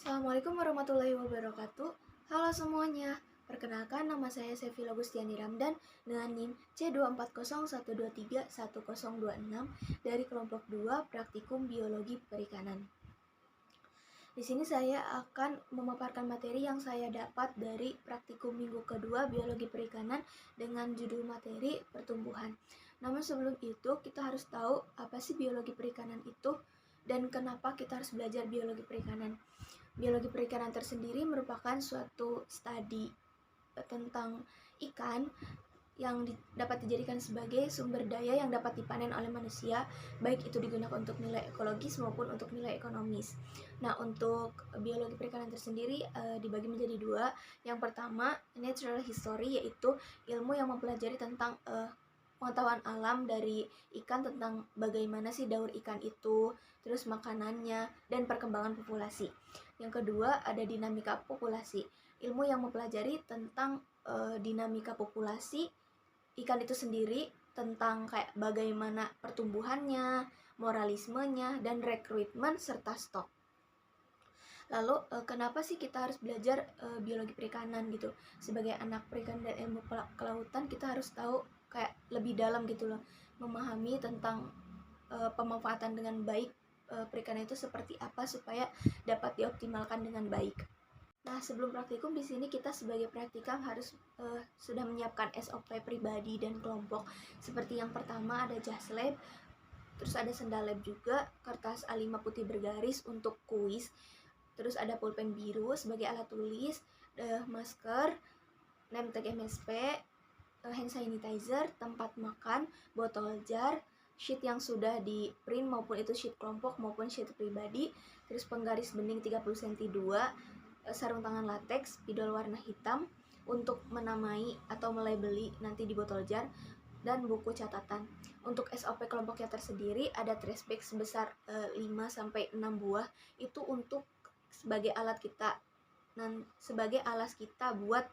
Assalamualaikum warahmatullahi wabarakatuh. Halo semuanya, perkenalkan nama saya Sevilla Gustiani Ramdan dengan NIM C2401231026 dari kelompok 2 Praktikum Biologi Perikanan. Di sini saya akan memaparkan materi yang saya dapat dari praktikum minggu kedua Biologi Perikanan dengan judul materi pertumbuhan. Namun sebelum itu kita harus tahu apa sih biologi perikanan itu dan kenapa kita harus belajar biologi perikanan. Biologi perikanan tersendiri merupakan suatu studi tentang ikan yang dapat dijadikan sebagai sumber daya yang dapat dipanen oleh manusia, baik itu digunakan untuk nilai ekologis maupun untuk nilai ekonomis. Nah, untuk biologi perikanan tersendiri dibagi menjadi dua. Yang pertama, natural history, yaitu ilmu yang mempelajari tentang pengetahuan alam dari ikan tentang bagaimana sih daur ikan itu, terus makanannya, dan perkembangan populasi. Yang kedua, ada dinamika populasi, ilmu yang mempelajari tentang dinamika populasi ikan itu sendiri, tentang kayak bagaimana pertumbuhannya, moralismenya, dan rekrutmen serta stok. Lalu kenapa sih kita harus belajar biologi perikanan gitu? Sebagai anak perikanan dan ilmu kelautan, kita harus tahu kayak lebih dalam gitu loh, memahami tentang pemanfaatan dengan baik perikanan itu seperti apa supaya dapat dioptimalkan dengan baik. Nah, sebelum praktikum di sini kita sebagai praktikam harus sudah menyiapkan SOP pribadi dan kelompok. Seperti yang pertama ada jas lab, terus ada sendal lab juga, kertas A5 putih bergaris untuk kuis, terus ada pulpen biru sebagai alat tulis, masker, name tag MSP, hand sanitizer, tempat makan, botol jar, sheet yang sudah di print maupun itu sheet kelompok maupun sheet pribadi, terus penggaris bening 30 cm 2, sarung tangan latex, spidol warna hitam untuk menamai atau melabeli nanti di botol jar, dan buku catatan. Untuk SOP kelompoknya tersendiri ada trash bag sebesar 5-6 buah, itu untuk sebagai alat kita sebagai alas kita buat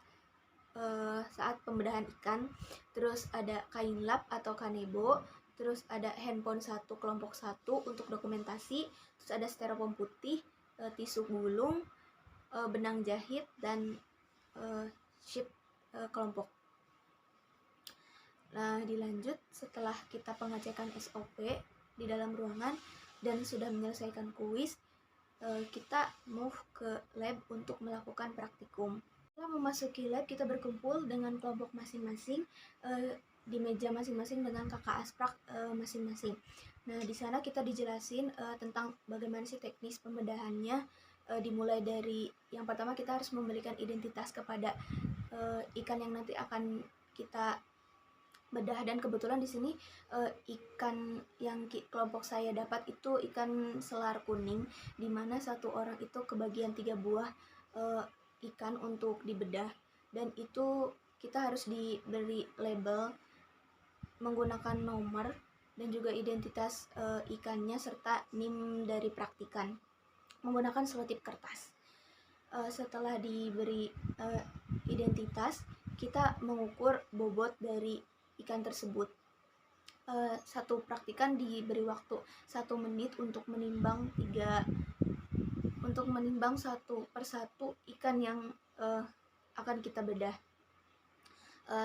saat pembedahan ikan. Terus ada kain lap atau kanebo, terus ada handphone 1 kelompok 1 untuk dokumentasi, terus ada styrofoam putih, tisu gulung, benang jahit, dan sheet kelompok. Nah, dilanjut setelah kita pengecekan SOP di dalam ruangan dan sudah menyelesaikan kuis, kita move ke lab untuk melakukan praktikum. Setelah memasuki lab, kita berkumpul dengan kelompok masing-masing di meja masing-masing dengan kakak asprak masing-masing. Nah, di sana kita dijelasin tentang bagaimana sih teknis pembedahannya. Dimulai dari yang pertama, kita harus memberikan identitas kepada ikan yang nanti akan kita bedah, dan kebetulan di sini ikan yang kelompok saya dapat itu ikan selar kuning, di mana satu orang itu kebagian 3 buah ikan untuk dibedah, dan itu kita harus diberi label menggunakan nomor dan juga identitas ikannya serta NIM dari praktikan menggunakan selotip kertas. Setelah diberi identitas, kita mengukur bobot dari ikan tersebut. Satu praktikan diberi waktu 1 menit untuk menimbang satu persatu ikan yang akan kita bedah.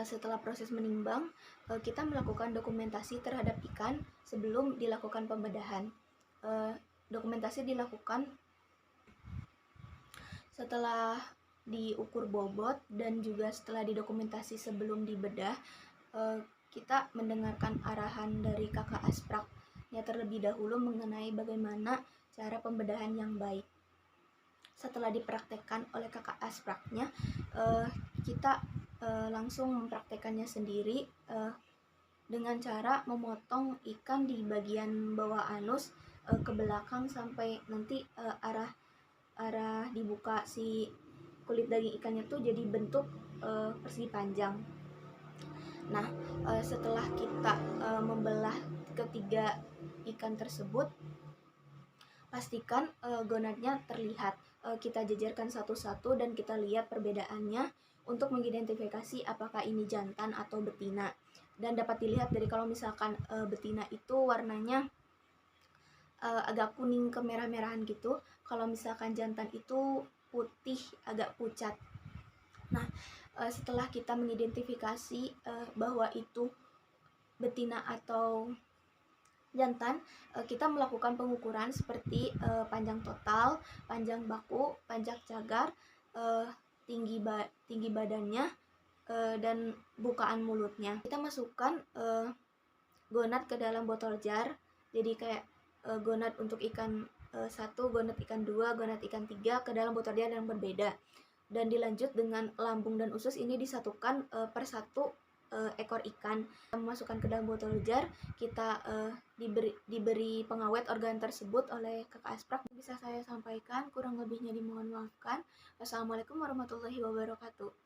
Setelah proses menimbang, kita melakukan dokumentasi terhadap ikan sebelum dilakukan pembedahan. Dokumentasi dilakukan setelah diukur bobot dan juga setelah didokumentasi sebelum dibedah. Kita mendengarkan arahan dari kakak aspraknya terlebih dahulu mengenai bagaimana cara pembedahan yang baik. Setelah dipraktekkan oleh kakak aspraknya, kita langsung mempraktekannya sendiri dengan cara memotong ikan di bagian bawah anus ke belakang sampai nanti arah dibuka si kulit daging ikannya tuh jadi bentuk persegi panjang. Nah, setelah kita membelah ketiga ikan tersebut, pastikan gonadnya terlihat. Kita jajarkan satu-satu dan kita lihat perbedaannya untuk mengidentifikasi apakah ini jantan atau betina. Dan dapat dilihat dari kalau misalkan betina itu warnanya agak kuning kemerah-merahan gitu. Kalau misalkan jantan itu putih agak pucat. Nah, setelah kita mengidentifikasi bahwa itu betina atau jantan, kita melakukan pengukuran seperti panjang total, panjang baku, panjang cagar, tinggi badannya, dan bukaan mulutnya. Kita masukkan gonad ke dalam botol jar. Jadi kayak gonad untuk ikan 1, gonad ikan 2, gonad ikan 3 ke dalam botol jar yang berbeda. Dan dilanjut dengan lambung dan usus ini disatukan per satu ekor ikan. Kita memasukkan ke dalam botol jar, kita diberi pengawet organ tersebut oleh Kakak Asprak. Bisa saya sampaikan, kurang lebihnya dimohon maafkan. Wassalamualaikum warahmatullahi wabarakatuh.